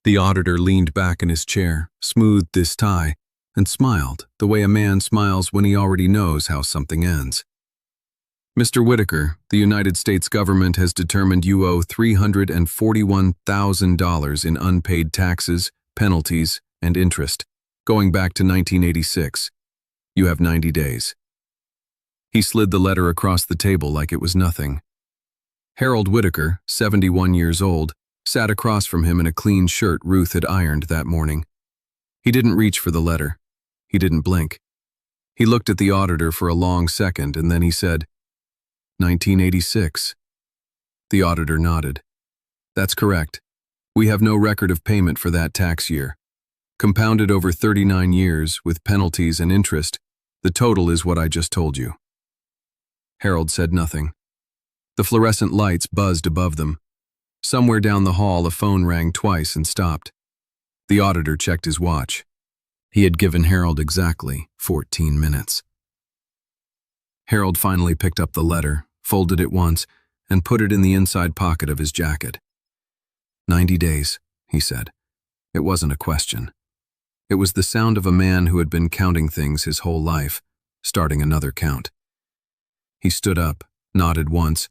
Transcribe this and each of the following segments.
The auditor leaned back in his chair, smoothed his tie, and smiled the way a man smiles when he already knows how something ends. Mr. Whitaker, the United States government has determined you owe $341,000 in unpaid taxes, penalties, and interest, going back to 1986. You have 90 days. He slid the letter across the table like it was nothing. Harold Whitaker, 71 years old, sat across from him in a clean shirt Ruth had ironed that morning. He didn't reach for the letter. He didn't blink. He looked at the auditor for a long second, and then he said, 1986. The auditor nodded. That's correct. We have no record of payment for that tax year. Compounded over 39 years, with penalties and interest, the total is what I just told you. Harold said nothing. The fluorescent lights buzzed above them. Somewhere down the hall, a phone rang twice and stopped. The auditor checked his watch. He had given Harold exactly 14 minutes. Harold finally picked up the letter, folded it once, and put it in the inside pocket of his jacket. 90 days, he said. It wasn't a question. It was the sound of a man who had been counting things his whole life, starting another count. He stood up, nodded once,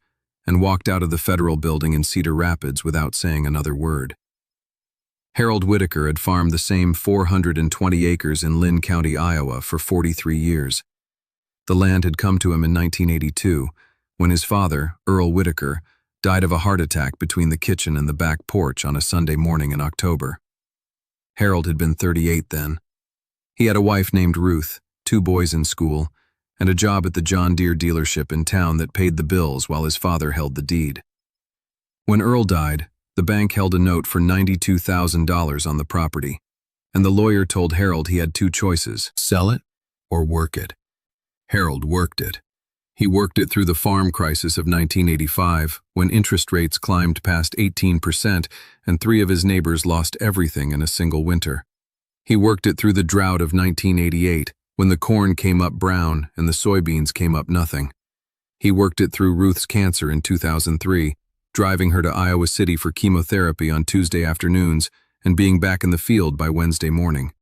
and walked out of the federal building in Cedar Rapids without saying another word. Harold Whitaker had farmed the same 420 acres in Lynn County, Iowa for 43 years. The land had come to him in 1982, when his father, Earl Whitaker, died of a heart attack between the kitchen and the back porch on a Sunday morning in October. Harold had been 38 then. He had a wife named Ruth, 2 boys in school, and a job at the John Deere dealership in town that paid the bills while his father held the deed. When Earl died, the bank held a note for $92,000 on the property, and the lawyer told Harold he had 2 choices: sell it or work it. Harold worked it. He worked it through the farm crisis of 1985, when interest rates climbed past 18% and 3 of his neighbors lost everything in a single winter. He worked it through the drought of 1988, when the corn came up brown and the soybeans came up nothing. He worked it through Ruth's cancer in 2003, driving her to Iowa City for chemotherapy on Tuesday afternoons and being back in the field by Wednesday morning.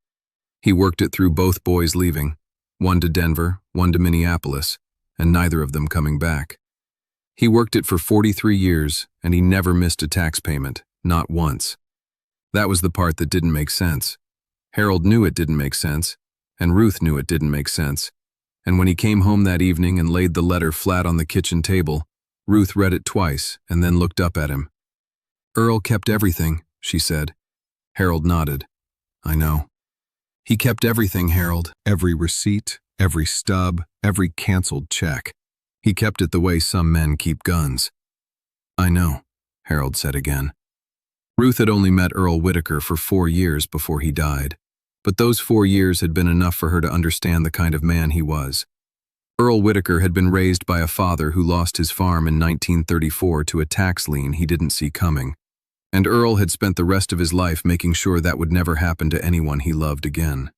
He worked it through both boys leaving, one to Denver, one to Minneapolis, and neither of them coming back. He worked it for 43 years, and he never missed a tax payment, not once. That was the part that didn't make sense. Harold knew it didn't make sense, and Ruth knew it didn't make sense. And when he came home that evening and laid the letter flat on the kitchen table, Ruth read it twice and then looked up at him. Earl kept everything, she said. Harold nodded. I know. He kept everything, Harold. Every receipt, every stub, every canceled check. He kept it the way some men keep guns. I know, Harold said again. Ruth had only met Earl Whitaker for 4 years before he died, but those 4 years had been enough for her to understand the kind of man he was. Earl Whitaker had been raised by a father who lost his farm in 1934 to a tax lien he didn't see coming, and Earl had spent the rest of his life making sure that would never happen to anyone he loved again.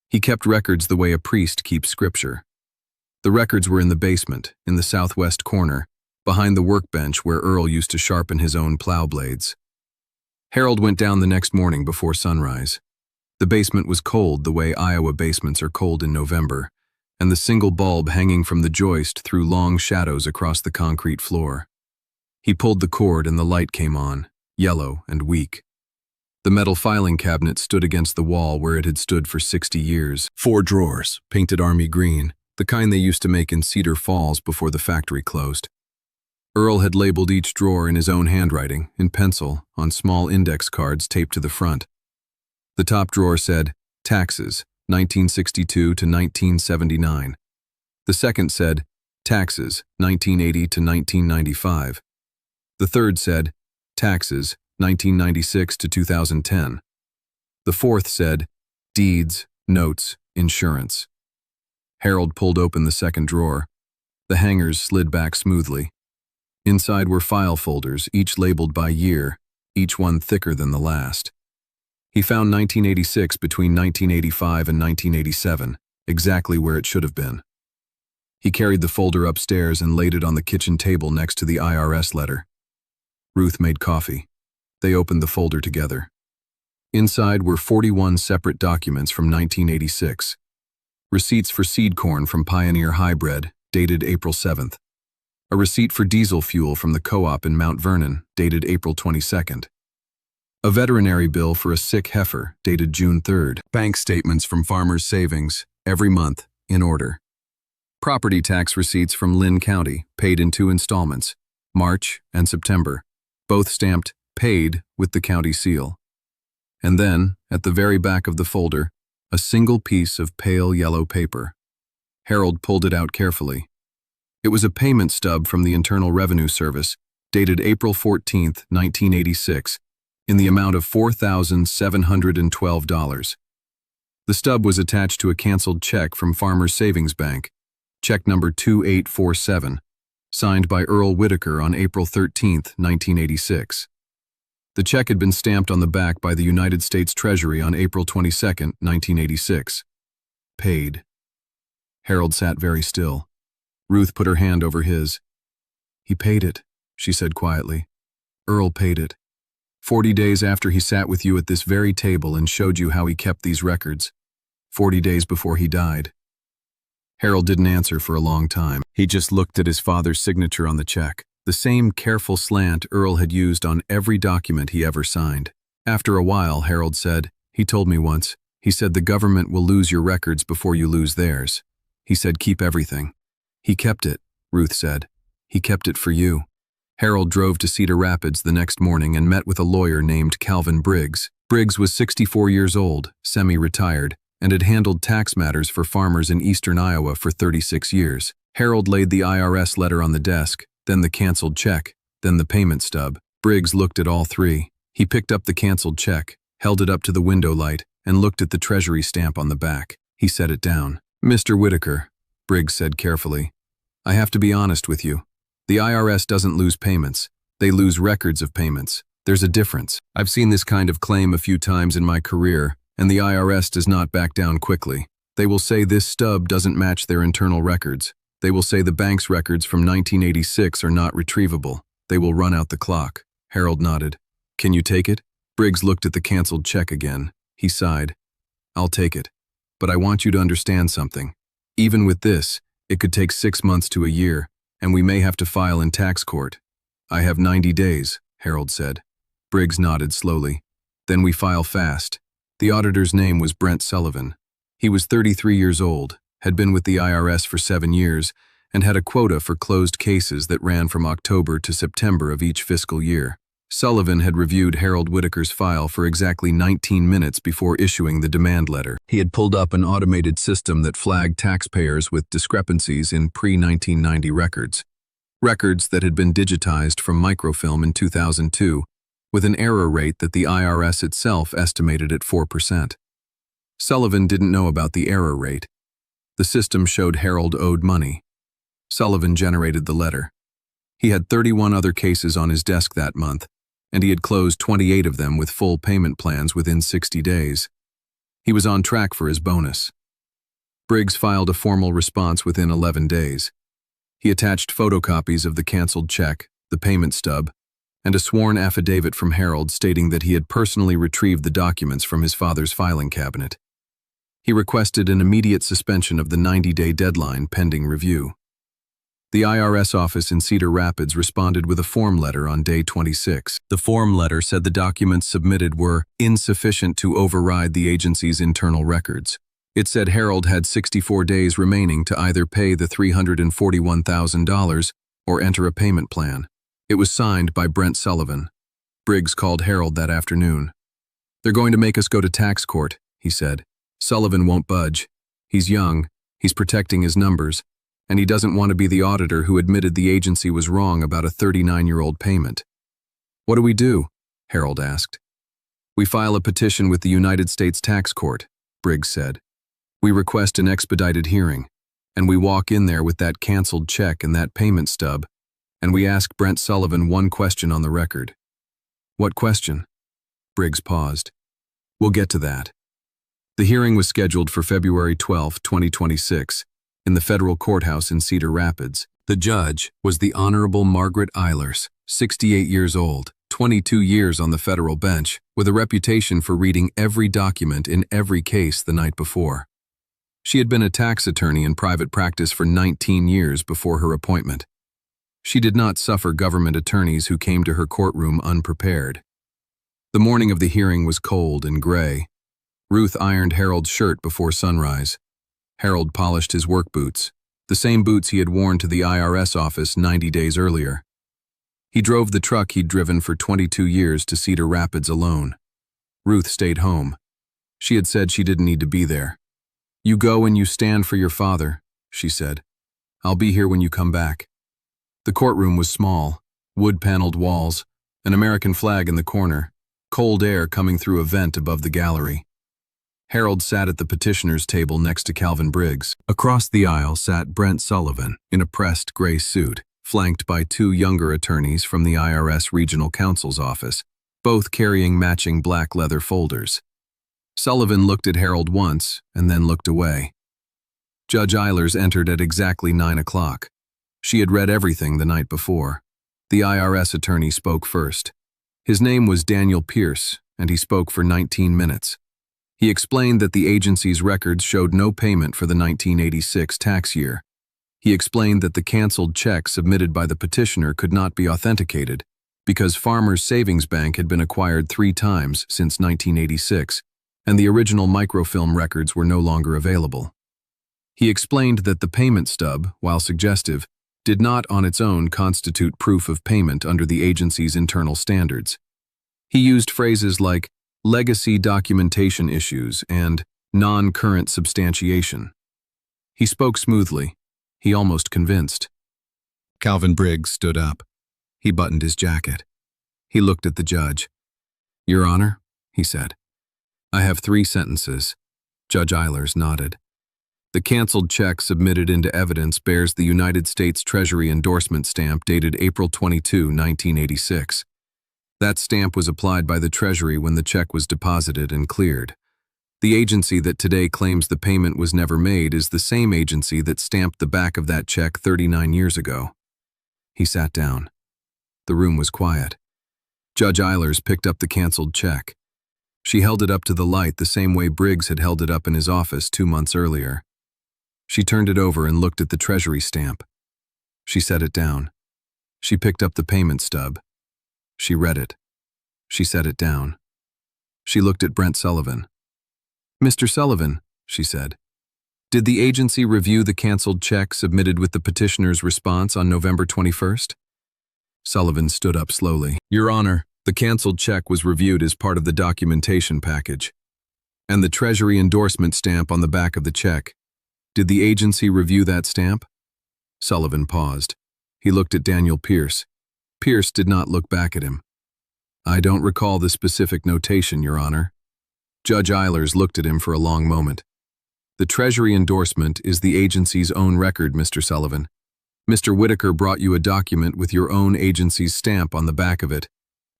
He kept records the way a priest keeps scripture. The records were in the basement, in the southwest corner, behind the workbench where Earl used to sharpen his own plow blades. Harold went down the next morning before sunrise. The basement was cold the way Iowa basements are cold in November, and the single bulb hanging from the joist threw long shadows across the concrete floor. He pulled the cord and the light came on, yellow and weak. The metal filing cabinet stood against the wall where it had stood for 60 years. 4 drawers, painted army green, the kind they used to make in Cedar Falls before the factory closed. Earl had labeled each drawer in his own handwriting, in pencil, on small index cards taped to the front. The top drawer said, Taxes, 1962 to 1979. The second said, Taxes, 1980 to 1995. The third said, Taxes, 1996 to 2010. The fourth said, Deeds, Notes, Insurance. Harold pulled open the second drawer. The hangers slid back smoothly. Inside were file folders, each labeled by year, each one thicker than the last. He found 1986 between 1985 and 1987, exactly where it should have been. He carried the folder upstairs and laid it on the kitchen table next to the IRS letter. Ruth made coffee. They opened the folder together. Inside were 41 separate documents from 1986. Receipts for seed corn from Pioneer Hybrid, dated April 7th. A receipt for diesel fuel from the co-op in Mount Vernon, dated April 22nd. A veterinary bill for a sick heifer, dated June 3rd. Bank statements from farmers' savings, every month, in order. Property tax receipts from Lynn County, paid in 2 installments, March and September, both stamped paid with the county seal. And then, at the very back of the folder, a single piece of pale yellow paper. Harold pulled it out carefully. It was a payment stub from the Internal Revenue Service, dated April 14, 1986, in the amount of $4,712. The stub was attached to a canceled check from Farmers Savings Bank, check number 2847, signed by Earl Whitaker on April 13, 1986. The check had been stamped on the back by the United States Treasury on April 22, 1986. Paid. Harold sat very still. Ruth put her hand over his. "He paid it," she said quietly. "Earl paid it. 40 days after he sat with you at this very table and showed you how he kept these records. 40 days before he died." Harold didn't answer for a long time. He just looked at his father's signature on the check, the same careful slant Earl had used on every document he ever signed. After a while, Harold said, "He told me once, he said the government will lose your records before you lose theirs. He said keep everything." "He kept it," Ruth said. "He kept it for you." Harold drove to Cedar Rapids the next morning and met with a lawyer named Calvin Briggs. Briggs was 64 years old, semi-retired, and had handled tax matters for farmers in eastern Iowa for 36 years. Harold laid the IRS letter on the desk, then the canceled check, then the payment stub. Briggs looked at all three. He picked up the canceled check, held it up to the window light, and looked at the Treasury stamp on the back. He set it down. "Mr. Whitaker," Briggs said carefully, "I have to be honest with you. The IRS doesn't lose payments. They lose records of payments. There's a difference. I've seen this kind of claim a few times in my career, and the IRS does not back down quickly. They will say this stub doesn't match their internal records. They will say the bank's records from 1986 are not retrievable. They will run out the clock." Harold nodded. "Can you take it?" Briggs looked at the canceled check again. He sighed. "I'll take it. But I want you to understand something. Even with this, it could take 6 months to a year, and we may have to file in tax court." "I have 90 days, Harold said. Briggs nodded slowly. "Then we file fast." The auditor's name was Brent Sullivan. He was 33 years old, had been with the IRS for 7 years, and had a quota for closed cases that ran from October to September of each fiscal year. Sullivan had reviewed Harold Whitaker's file for exactly 19 minutes before issuing the demand letter. He had pulled up an automated system that flagged taxpayers with discrepancies in pre-1990 records. Records that had been digitized from microfilm in 2002, with an error rate that the IRS itself estimated at 4%. Sullivan didn't know about the error rate. The system showed Harold owed money. Sullivan generated the letter. He had 31 other cases on his desk that month, and he had closed 28 of them with full payment plans within 60 days. He was on track for his bonus. Briggs filed a formal response within 11 days. He attached photocopies of the canceled check, the payment stub, and a sworn affidavit from Harold stating that he had personally retrieved the documents from his father's filing cabinet. He requested an immediate suspension of the 90-day deadline pending review. The IRS office in Cedar Rapids responded with a form letter on day 26. The form letter said the documents submitted were insufficient to override the agency's internal records. It said Harold had 64 days remaining to either pay the $341,000 or enter a payment plan. It was signed by Brent Sullivan. Briggs called Harold that afternoon. "They're going to make us go to tax court," he said. "Sullivan won't budge. He's young, he's protecting his numbers, and he doesn't want to be the auditor who admitted the agency was wrong about a 39-year-old payment." "What do we do?" Harold asked. "We file a petition with the United States Tax Court," Briggs said. "We request an expedited hearing, and we walk in there with that canceled check and that payment stub, and we ask Brent Sullivan one question on the record." "What question?" Briggs paused. "We'll get to that." The hearing was scheduled for February 12, 2026, in the federal courthouse in Cedar Rapids. The judge was the Honorable Margaret Eilers, 68 years old, 22 years on the federal bench, with a reputation for reading every document in every case the night before. She had been a tax attorney in private practice for 19 years before her appointment. She did not suffer government attorneys who came to her courtroom unprepared. The morning of the hearing was cold and gray. Ruth ironed Harold's shirt before sunrise. Harold polished his work boots, the same boots he had worn to the IRS office 90 days earlier. He drove the truck he'd driven for 22 years to Cedar Rapids alone. Ruth stayed home. She had said she didn't need to be there. "You go and you stand for your father," she said. "I'll be here when you come back." The courtroom was small, wood-paneled walls, an American flag in the corner, cold air coming through a vent above the gallery. Harold sat at the petitioner's table next to Calvin Briggs. Across the aisle sat Brent Sullivan in a pressed gray suit, flanked by two younger attorneys from the IRS Regional Counsel's office, both carrying matching black leather folders. Sullivan looked at Harold once and then looked away. Judge Eilers entered at exactly 9 o'clock. She had read everything the night before. The IRS attorney spoke first. His name was Daniel Pierce, and he spoke for 19 minutes. He explained that the agency's records showed no payment for the 1986 tax year. He explained that the canceled check submitted by the petitioner could not be authenticated because Farmers Savings Bank had been acquired 3 times since 1986, and the original microfilm records were no longer available. He explained that the payment stub, while suggestive, did not on its own constitute proof of payment under the agency's internal standards. He used phrases like legacy documentation issues and non-current substantiation. He spoke smoothly. He almost convinced. Calvin Briggs stood up. He buttoned his jacket. He looked at the judge. "Your Honor," he said, "I have 3 sentences." Judge Eilers nodded. "The canceled check submitted into evidence bears the United States Treasury endorsement stamp dated April 22, 1986. That stamp was applied by the Treasury when the check was deposited and cleared. The agency that today claims the payment was never made is the same agency that stamped the back of that check 39 years ago." He sat down. The room was quiet. Judge Eilers picked up the canceled check. She held it up to the light the same way Briggs had held it up in his office 2 months earlier. She turned it over and looked at the Treasury stamp. She set it down. She picked up the payment stub. She read it. She set it down. She looked at Brent Sullivan. "Mr. Sullivan," she said, "did the agency review the canceled check submitted with the petitioner's response on November 21st? Sullivan stood up slowly. "Your Honor, the canceled check was reviewed as part of the documentation package. And the Treasury endorsement stamp on the back of the check. Did the agency review that stamp?" Sullivan paused. He looked at Daniel Pierce. Pierce did not look back at him. "I don't recall the specific notation, Your Honor." Judge Eilers looked at him for a long moment. "The Treasury endorsement is the agency's own record, Mr. Sullivan. Mr. Whitaker brought you a document with your own agency's stamp on the back of it,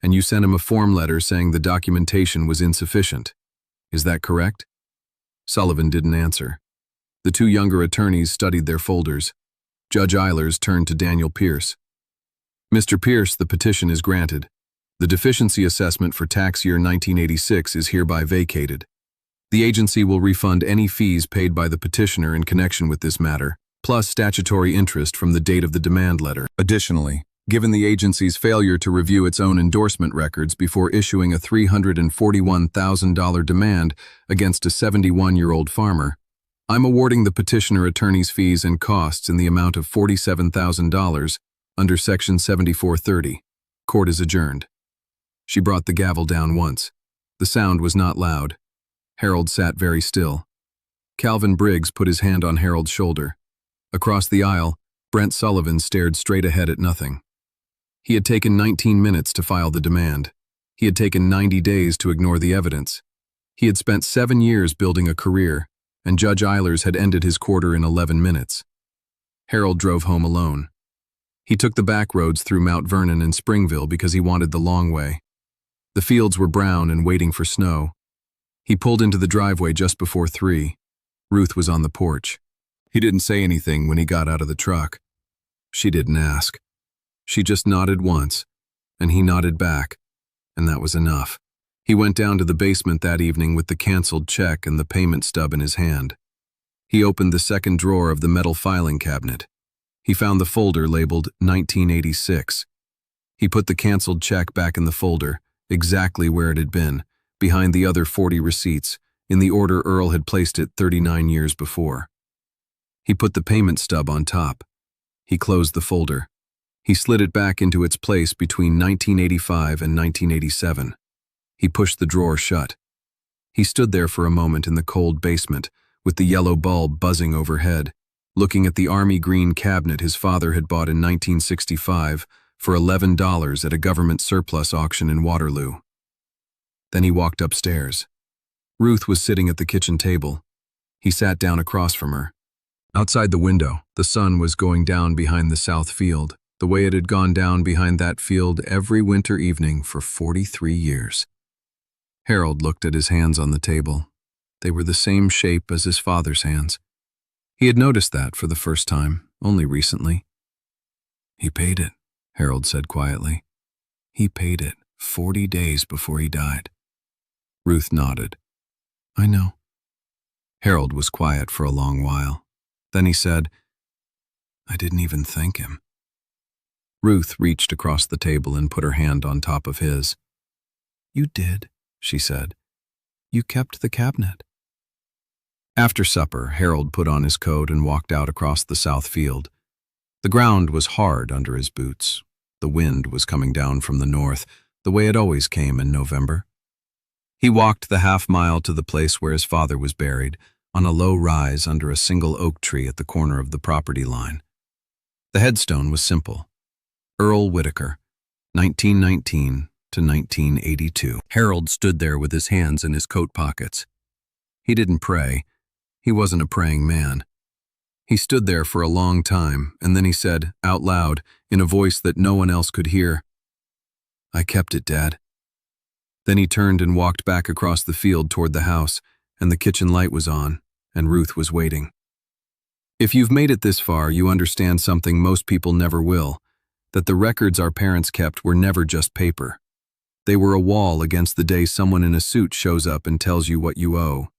and you sent him a form letter saying the documentation was insufficient. Is that correct?" Sullivan didn't answer. The 2 younger attorneys studied their folders. Judge Eilers turned to Daniel Pierce. "Mr. Pierce, the petition is granted. The deficiency assessment for tax year 1986 is hereby vacated. The agency will refund any fees paid by the petitioner in connection with this matter, plus statutory interest from the date of the demand letter. Additionally, given the agency's failure to review its own endorsement records before issuing a $341,000 demand against a 71-year-old farmer, I'm awarding the petitioner attorney's fees and costs in the amount of $47,000 under Section 7430. Court is adjourned." She brought the gavel down once. The sound was not loud. Harold sat very still. Calvin Briggs put his hand on Harold's shoulder. Across the aisle, Brent Sullivan stared straight ahead at nothing. He had taken 19 minutes to file the demand. He had taken 90 days to ignore the evidence. He had spent 7 years building a career, and Judge Eilers had ended his quarter in 11 minutes. Harold drove home alone. He took the back roads through Mount Vernon and Springville because he wanted the long way. The fields were brown and waiting for snow. He pulled into the driveway just before 3. Ruth was on the porch. He didn't say anything when he got out of the truck. She didn't ask. She just nodded once, and he nodded back, and that was enough. He went down to the basement that evening with the canceled check and the payment stub in his hand. He opened the second drawer of the metal filing cabinet. He found the folder labeled 1986. He put the canceled check back in the folder, exactly where it had been, behind the other 40 receipts, in the order Earl had placed it 39 years before. He put the payment stub on top. He closed the folder. He slid it back into its place between 1985 and 1987. He pushed the drawer shut. He stood there for a moment in the cold basement, with the yellow bulb buzzing overhead, looking at the army green cabinet his father had bought in 1965 for $11 at a government surplus auction in Waterloo. Then he walked upstairs. Ruth was sitting at the kitchen table. He sat down across from her. Outside the window, the sun was going down behind the south field, the way it had gone down behind that field every winter evening for 43 years. Harold looked at his hands on the table. They were the same shape as his father's hands. He had noticed that for the first time, only recently. "He paid it," Harold said quietly. "He paid it 40 days before he died." Ruth nodded. "I know." Harold was quiet for a long while. Then he said, "I didn't even thank him." Ruth reached across the table and put her hand on top of his. "You did," she said. "You kept the cabinet." After supper, Harold put on his coat and walked out across the south field. The ground was hard under his boots. The wind was coming down from the north, the way it always came in November. He walked the half-mile to the place where his father was buried, on a low rise under a single oak tree at the corner of the property line. The headstone was simple. Earl Whitaker, 1919 to 1982. Harold stood there with his hands in his coat pockets. He didn't pray. He wasn't a praying man. He stood there for a long time, and then he said, out loud, in a voice that no one else could hear, "I kept it, Dad." Then he turned and walked back across the field toward the house, and the kitchen light was on, and Ruth was waiting. If you've made it this far, you understand something most people never will, that the records our parents kept were never just paper. They were a wall against the day someone in a suit shows up and tells you what you owe.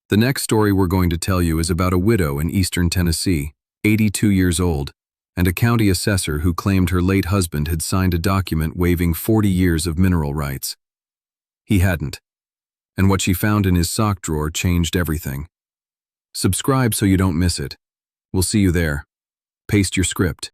The next story we're going to tell you is about a widow in eastern Tennessee, 82 years old, and a county assessor who claimed her late husband had signed a document waiving 40 years of mineral rights. He hadn't, and what she found in his sock drawer changed everything. Subscribe so you don't miss it. We'll see you there. Paste your script.